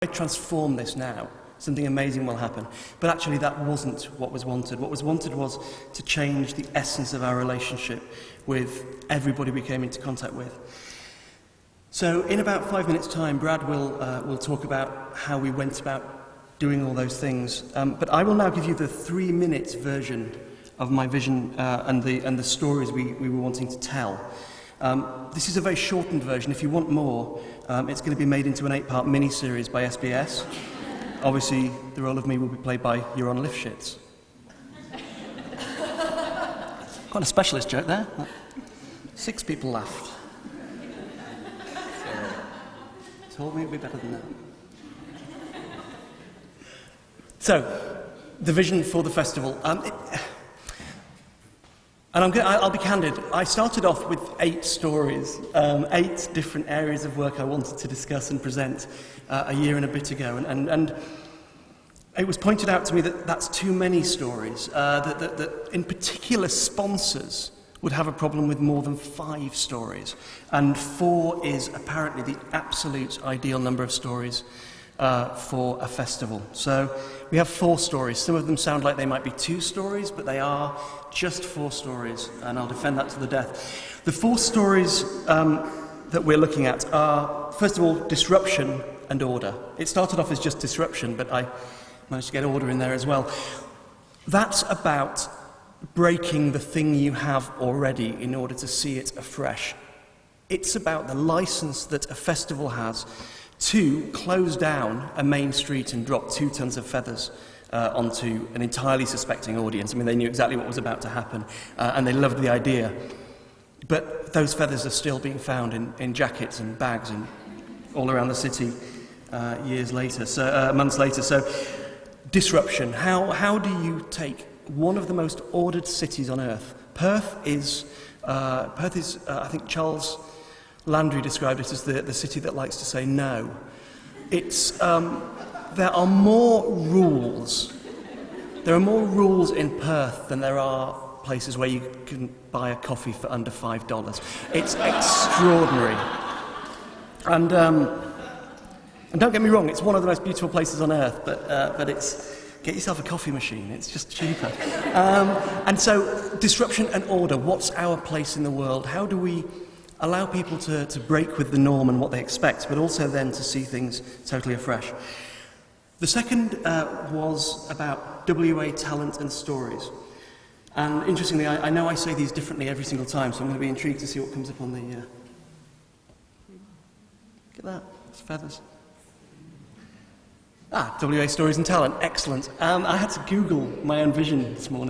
I transform this now, something amazing will happen. But actually that wasn't what was wanted. What was wanted was to change the essence of our relationship with everybody we came into contact with. So in about 5 minutes' time, Brad will talk about how we went about doing all those things. But I will now give you the 3-minute version of my vision and the stories we were wanting to tell. This is a very shortened version. If you want more, it's going to be made into an 8-part mini-series by SBS. Obviously, the role of me will be played by Euron Lifshitz. Quite a specialist joke there. 6 people laughed. Told me it would be better than that. So, the vision for the festival. I'll be candid, I started off with 8 stories, 8 different areas of work I wanted to discuss and present a year and a bit ago, and it was pointed out to me that that's too many stories, that in particular sponsors would have a problem with more than 5 stories, and 4 is apparently the absolute ideal number of stories for a festival. So we have 4 stories. Some of them sound like they might be 2 stories, but they are just 4 stories, and I'll defend that to the death. The 4 stories that we're looking at are, first of all, disruption and order. It started off as just disruption, but I managed to get order in there as well. That's about breaking the thing you have already in order to see it afresh. It's about the license that a festival has to close down a main street and drop 2 tons of feathers onto an entirely suspecting audience. I mean, they knew exactly what was about to happen, and they loved the idea. But those feathers are still being found in jackets and bags and all around the city years later, months later. So, disruption. How do you take one of the most ordered cities on earth? Perth is, I think Charles Landry described it as the city that likes to say no. It's, there are more rules. There are more rules in Perth than there are places where you can buy a coffee for under $5. It's extraordinary. And don't get me wrong, it's one of the most beautiful places on earth, but it's, get yourself a coffee machine, it's just cheaper. And so, disruption and order, what's our place in the world? How do we allow people to break with the norm and what they expect, but also then to see things totally afresh? The second was about WA talent and stories. And interestingly, I know I say these differently every single time, so I'm going to be intrigued to see what comes up on the... Look at that, it's feathers. WA stories and talent, excellent. I had to Google my own vision this morning.